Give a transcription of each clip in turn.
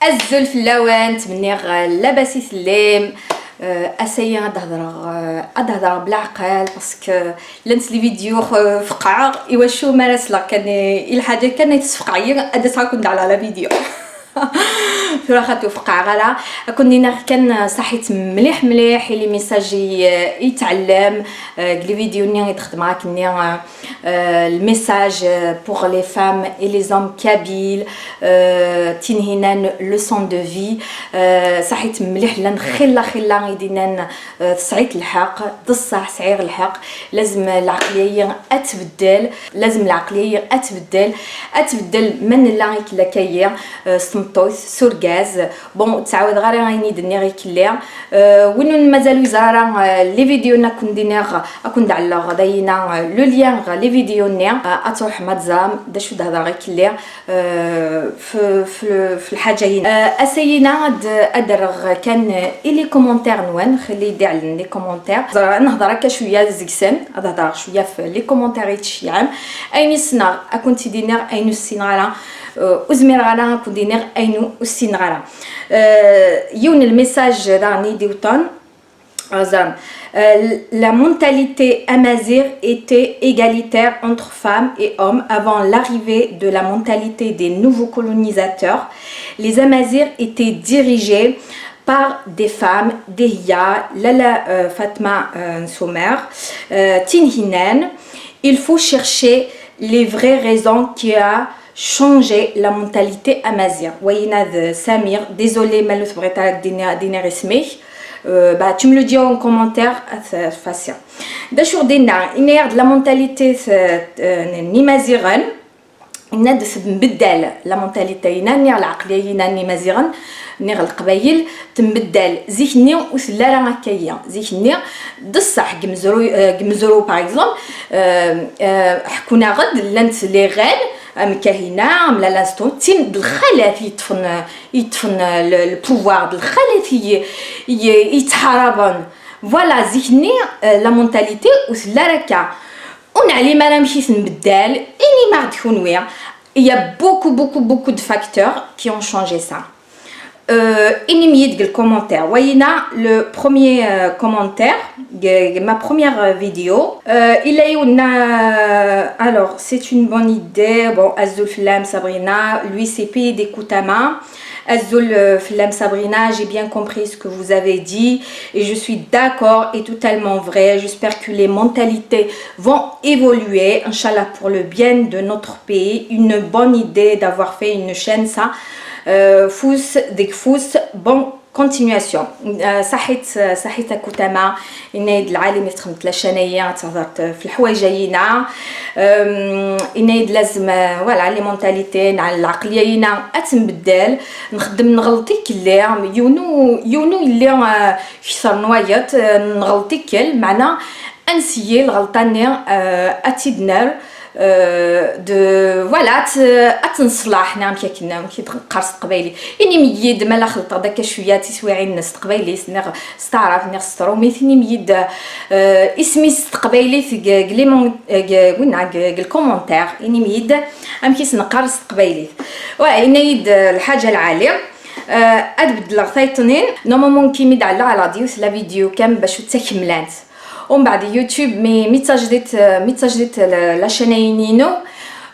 الزل في اللوان تمنيغ لاباس يسلم اسايا ادهضر بالعقل باسكو لنت لي فيديو فقع ايواشو مارسلا كان الحاجه كان يتفقعي ادسها كنت على لا فيديو فراخاتو فقع غلا كنا كان صحيت مليح لي ميساج يتعلم لي فيديو ني تخدم معاك ني الميساج pour les femmes et les hommes kabyles تنهينا لوسون دو في صحيت مليح لان خلا يدينا صعيت الحق ضصح صعير الحق لازم العقليه اتبدل من لا كلاكيه سمطوس سور غاز بون تعاود غير غيني دني كليا وين مازالو يزرا لي فيديو كون دينيغ اكون دعلا غداينا لو ليان لي فيديو ني اتروح ماتزام داشو دهضر غير كليا في الحاجه هنا اسينا ادرغ كان لي كومونتير نوان خلي يدي على لي كومونتير نهضر هكا شويه زكسن نهضر شويه في لي كومونتير يتشيعم ايني سنا اكون تيدينيغ اينو السينغالا وزمير غالا كون دينيغ اينو السينغالا يون الميساج راني ديوطون la mentalité amazigh était égalitaire entre femmes et hommes avant l'arrivée de la mentalité des nouveaux colonisateurs. Les Amazirs étaient dirigés par des femmes, Dehiya, Lala Fatma Nsoumer, Tinhinan. Il faut chercher les vraies raisons qui a changé la mentalité amazigh. Wayinad Samir, désolé, malus bretal diner esmih. Tu me le dis en commentaire, c'est facile. D'ailleurs, il y a de la mentalité nimazighan, il y a de la mentalité nimazighan, العقلية nimazighan, نير القبايل تنبدل ذهنيا وسلاله هكايا ذهنيا بصح قمزرو باغ اكزومبل حكونا غد لانت لي غال مكاهنا ملا لاستون تيم بالخلاف يطفن البوفوار بالخلاف يتحاربون فوالا ذهني لا مونتاليتي وسلاله كا ونعلي ما مشيت نبدل اني ما غادي تكون ويا il y a beaucoup de facteurs qui ont changé ça. Le commentaire. Voyez le premier commentaire, ma première vidéo. Il a eu alors c'est une bonne idée. Bon, Azul Flam Sabrina, lui c'est pays d'Ekoutama. Azul Flam Sabrina, j'ai bien compris ce que vous avez dit et je suis d'accord et totalement vrai. J'espère que les mentalités vont évoluer, Inch'Allah, pour le bien de notre pays. Une bonne idée d'avoir fait une chaîne, ça. فوس بون كونتينياسيون صحيت كوتاما ينايد العالم يتخمت لاشانيه تهضرت في الحوايجينا ينايد لازم فوالا لي مونتاليتي على العقليينا اتنبدل نخدم نغلطي كلي يونو اللي كثر نوايط نغلطي كل معنا انسيي الغلطاني اتيدنر فوالا اتنصلح نعم كنا كي قرص قبايلي اني ميد مالا خلط داك شويه تسويعي الناس قبايلي استعرف نغ سترو ميثني ميد اسمي قبايلي في كليمون قلنا الكومونتير اني ميد ام كيس نقرص قبايلي وانيد الحاجه العاليه ادبد لغثايتنين نورمالمون كيميد على ديوس لا فيديو كام باش تكملات ومن بعد يوتيوب مي تسجلت لا شانينينو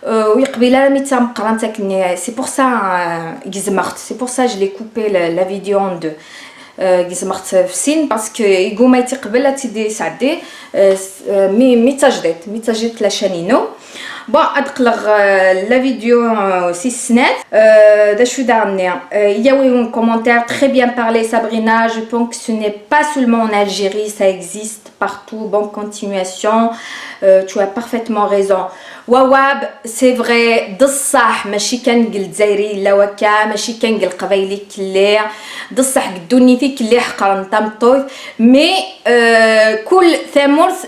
ويقبيله مي مقرنتك سي بور سا غزمرت سي بور سا جلي كوبي لا فيديو ان دو غزمرت في سين باسكو يقول ما يتقبل تيدي سعدي مي تسجلت لا شانينو Bon, la vidéo 6 semaines. Il y a eu un commentaire très bien parlé, Sabrina. Je pense que ce n'est pas seulement en Algérie, ça existe partout. Bonne continuation. Tu as parfaitement raison. Wawab, c'est vrai. D'صح ماشي كنقل الجزائري لا وكا ماشي كنقل قبايلي كلير d'صح قدونيتي كلي حقر نطمطوي مي كل ثمرث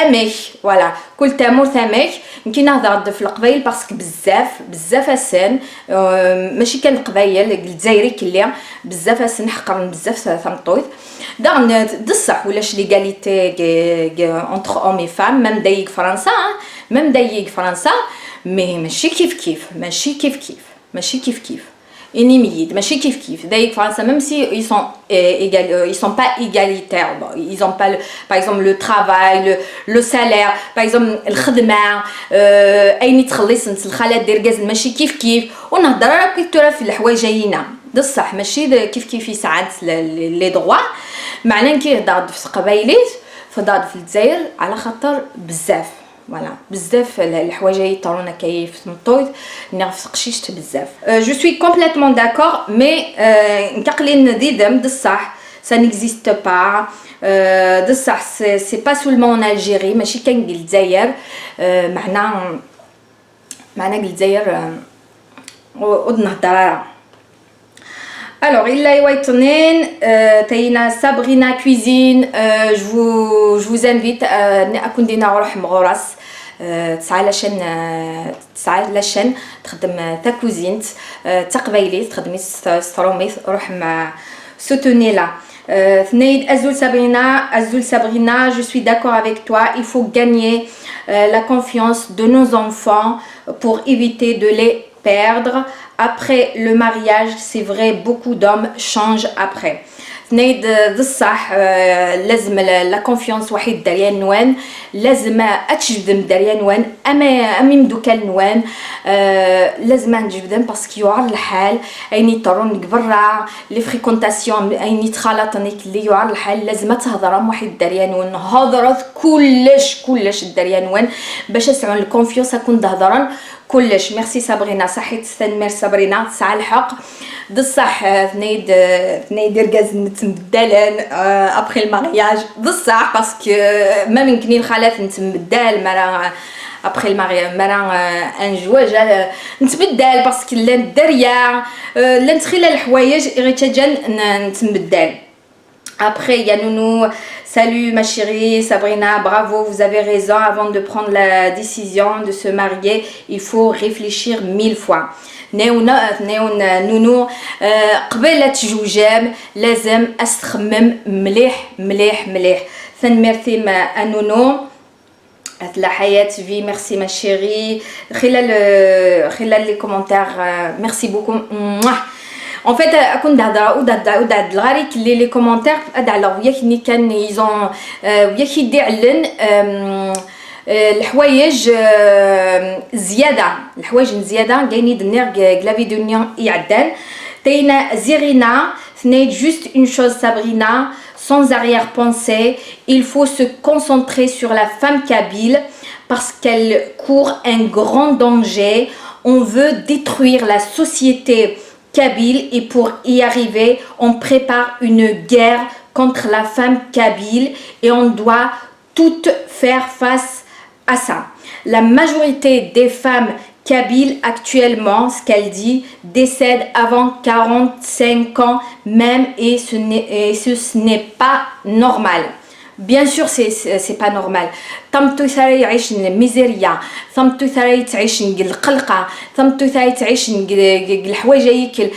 امك فوالا كل ثمرث امك يمكن نهضر في القبايل باسكو بزاف اسن ماشي كان القبايل الجزائري كلي بزاف اسن حقر بزاف ثمطوي دان d'صح ولاش ليغاليتي entre hommes et femmes même دايق فرنسا ميم دايق فرنسا مي ماشي كيف كيف انيميد ماشي كيف دايك فرنسا même si ils sont pas égalitaires bon, ils ont pas par exemple le travail le salaire par exemple الخدمه اين تخلص الخالات دير كاز ماشي كيف ونهضر راه في الحوايجينا بصح ماشي كيف ساعات لي دروا معناه كيهضر في قبايلات فضاد في الجزائر على خاطر بزاف voilà بزاف الحوايج يطرونا كيف سمطويت نعرف قشيشت بزاف je suis complètement d'accord mais نتقلين ديدم بصح ça n'existe pas بصح c'est pas seulement en Algérie ماشي كان الجزائر معنا الجزائر ونهضر Alors, il y a Taina Sabrina Cuisine. Je vous invite à كنا نروح مغرس تسعى لا شين تخدم تا كوزينت تا قبايلي تخدمي سترومي روح مع سوتوني لا ثنيد Azul Sabrina, je suis d'accord avec toi, il faut gagner la confiance de nos enfants pour éviter de les perdre. Après le mariage, c'est vrai, beaucoup d'hommes changent après. نايد بصح لازم لا كونفيونس واحد داريا نوان لازم اتجبدم داريا نوان اما مدوكا نوان لازم نجبدم باسكو يعر الحال ايني طرون برا لي فريكونطاسيون ايني تخالطنيك اللي يعر الحال لازم تهضر واحد داريا نوان هضرت كلش داريا نوان باش اسعون الكونفيونس اكون تهضرن كلش. ميرسي صابرينا صحيت تستنمر صابرينا تسعى الحق بصح ثنيد ركاز نتمبدلن ابخي المارياج بصح باسكو ما يمكنني الخالات نتمبدل مرا ابخي المارياج مرا ان جواج نتبدل باسكو لا الدريا لا نتخيل الحوايج غير تجن نتمبدل. Après, il y a Nounou, salut ma chérie, Sabrina, bravo, vous avez raison, avant de prendre la décision de se marier, il faut réfléchir 1000 fois. Nounou, قبل لا تجوجام لازم استخمم مليح. ثنمرتي مع نونو la حياة vie, merci ma chérie. خلال les commentaires, merci beaucoup. En fait, أكون دهضر الغاري كلي لي كومونتير على وياك كان يزون وياك يدعلن الحوايج زياده كايني دنير كلافي دنيا يعدل تينا زيرينا ثنيت juste une chose Sabrina sans arrière-pensée il faut se concentrer sur la femme kabyle parce qu'elle court un grand danger on veut détruire la société kabyle et pour y arriver on prépare une guerre contre la femme kabyle et on doit toutes faire face à ça. La majorité des femmes kabyles actuellement, ce qu'elle dit, décèdent avant 45 ans même et ce n'est pas normal. Bien sûr c'est pas normal. ثمتو ثري يعيش الميزيريا ثمتو ثري تعيش القلقه ثمتو ثري تعيش الحوايج ياكل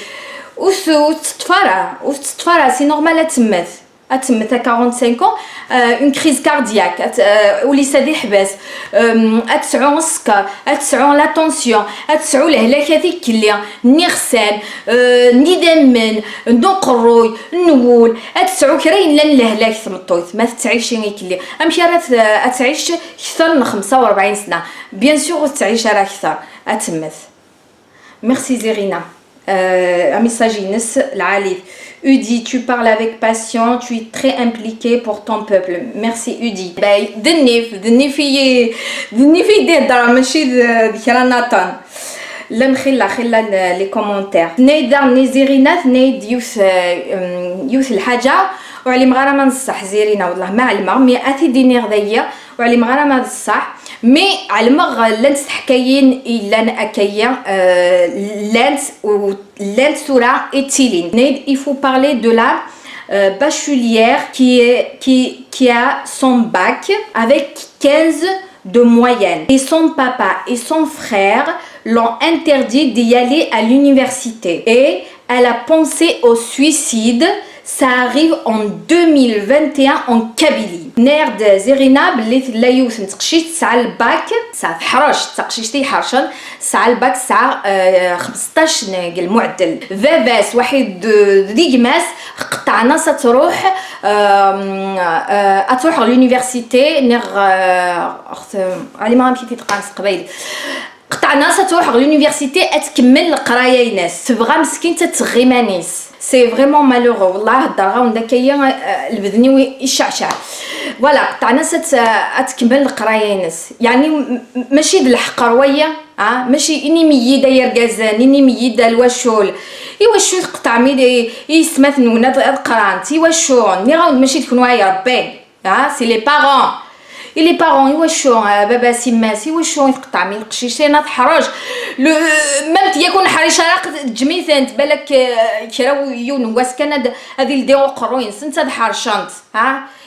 وتتفرى سي نورمال اتمت 45 ans une crise cardiaque ولي سادي حباس اتسعو السكر اتسعو لا طونسيون اتسعو الهلاكه ذيك اللي نغسان ندمن نقروي نول اتسعو كراين لان الهلاك ثمطويت ما تعيشي غير امشي راه تعيش اكثر من 45 سنه بيان سور تعيش راه اكثر اتمت. ميرسي زيرينا un message Inès العالي. Udi, tu parles avec passion, tu es très impliqué pour ton peuple. Merci Udi. دني في دار ماشي ديال ناتان. لا نخلى لي كومونتير. ني زيرينا ني يوث الحاجه وعلي مغرمه نصح زيرينا والله ما علمها مي اتي ديني غدايا وعلي مغرمه الصح مي علمغ لانت حكاين الا اكايا لانت سورة اتيلين. Il faut parler de la bachelière qui a son bac avec 15 de moyenne et son papa et son frère l'ont interdit d'y aller à l'université et elle a pensé au suicide. Ça arrive en 2021 en Kabylie. نيرد زيرينا بلي لا يوث نتقشيش تسعة الباك ساعة حرش تقشيشتي حرشن ساعة الباك ساعة 15 المعدل فاباس واحد ديجماس قطعنا ستروح أتروح لونيفرسيتي نير علي ما مشيتي تقاس قبيل قطعنا ستروح لونيفرسيتي اتكمل القرايه يناس تبغى مسكين تتغيمانيس سي فريمون مالوغو والله الدرغا ونداكيا البدني يشعشع فوالا قطعنا اتكمل القرايه يناس يعني ماشي د الحقرويه ماشي اني ميده يركازان اني ميده الوشول ايواشو قطع ميدي يسمث نونا قرانت ايواشو ني غاود ماشي تكونوا يا ربي سي لي بارون Et les parents, يوشو بابا سيماس يوشو يتقطع من القشيشين تحرج مام تيكون حريشه تجميثان تبالك كراو يون واس كان هذه الديو قروين سنت هاد حرشانت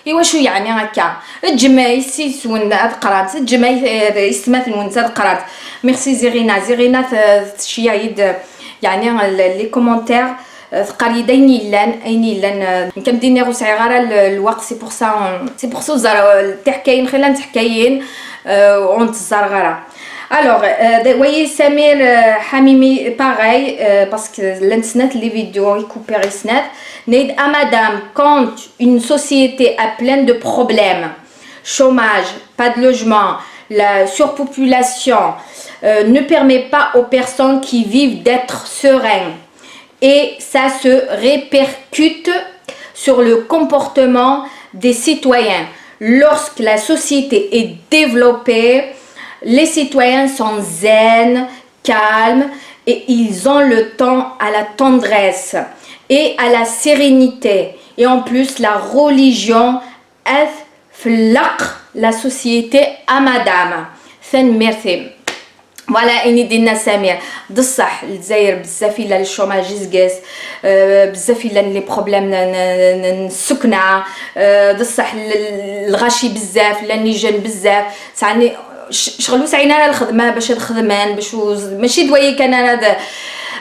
يوشو يعني هكا الجماي سيسون هاد قرات الجماي يسمات ونت هاد قرات ميرسي زيرينا شي يد يعني لي كومونتير قال دايني لان ايني لان كنبدي نيغو ساعي غير الوقت سي بور سو زار تحكاين خلينا نتحكاين ونتزار غير alors voyez Samir Hamimi pareil parce que l'internet les vidéos il coupe resnet n'aide à madame quand une société a plein de problèmes chômage pas de logement la surpopulation ne permet pas aux personnes qui vivent d'être sereines et ça se répercute sur le comportement des citoyens. Lorsque la société est développée, les citoyens sont zen, calmes et ils ont le temps à la tendresse et à la sérénité. Et en plus, la religion afflaq la société à madame. Merci. فوالا اني دينا سمير بصح الجزائر بزاف الا الشوماج يزقاس بزاف الا لي بروبليم السكنه بصح الغاشي بزاف لا نيجان بزاف سعني شغلو سعينا الخدمه باش الخدمان باش ماشي دوايا كان هذا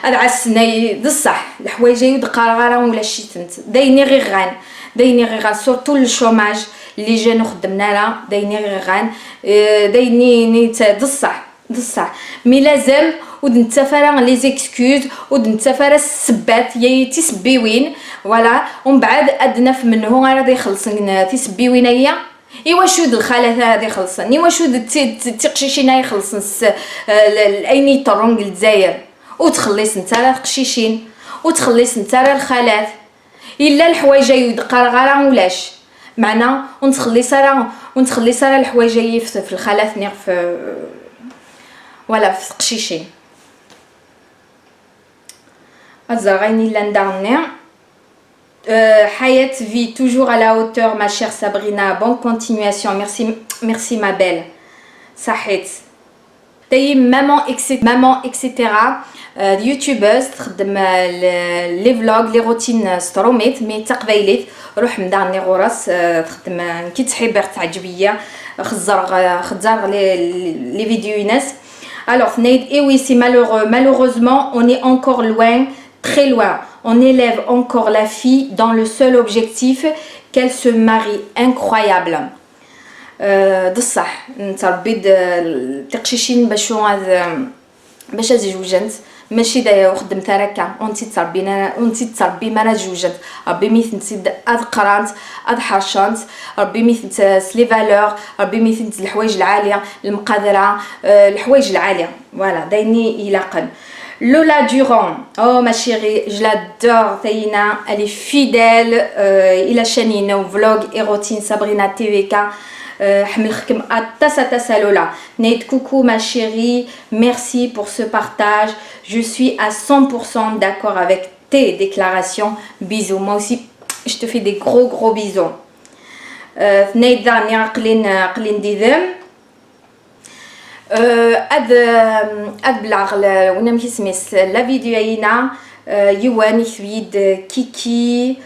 عسنا بصح الحوايج يدقار ولا شي تنت دايني غير غان سورتو الشوماج اللي جا خدمنا لا دايني غير غان دايني نيت بصح مي لازم ودنتفرا لي زيكسكوز ودنتفرا السبات يا تسبيوين فوالا ومن بعد ادنا في منه غادي يخلصن تسبيوين هي ايوا شو د الخاله هذه خلصن ايوا شو د تقشيشين هاي خلصن الايني طرونق الجزائر وتخليص نتا راه قشيشين وتخليص نتا راه الخالات الا الحوايج يدقر غير ولاش معنا ونتخلي صرا الحوايج في الخالات نير في voilà في قشيشين azarani l'année Hayat vit toujours à la hauteur ma chère Sabrina bonne continuation merci ma belle صحيت تاي maman etc يوتيوبرز تخدم لي فلوغ لي روتين ستروميت مي تقبيليت روح مداني غراس تخدم كي تحب تعجبيه خزار لي فيديو ناس alors et oui c'est malheureusement on est encore loin très loin on élève encore la fille dans le seul objectif qu'elle se marie incroyable بصح نتربي التقشيشين باش زوجنت ماشي دايا وخدمت هكا ونتي تربي ما زوجنت ربي ميثنت اد قرانت اد حرشانت ربي ميثنت لي فالور ربي ميثنت الحوايج العاليه المقادره الحوايج العاليه فوالا دايني يلاقن Lola Durand, oh ma chérie, je l'adore, Taïna, elle est fidèle, il a chaîne nos vlogs érotine Sabrina TVK. Lola. Coucou ma chérie, merci pour ce partage. Je suis à 100% d'accord avec tes déclarations. Bisous. Moi aussi, je te fais des gros bisous. la vidéo Youane Kiki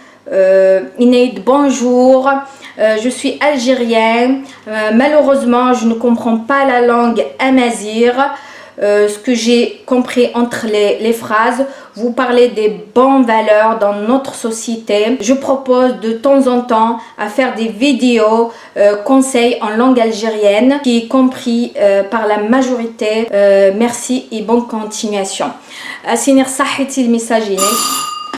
Inéid, bonjour, je suis algérien, malheureusement je ne comprends pas la langue amazigh, ce que j'ai compris entre les phrases, vous parlez des bonnes valeurs dans notre société. Je propose de temps en temps à faire des vidéos conseils en langue algérienne qui est compris par la majorité. Merci et bonne continuation. Asinir صحتي المساجيني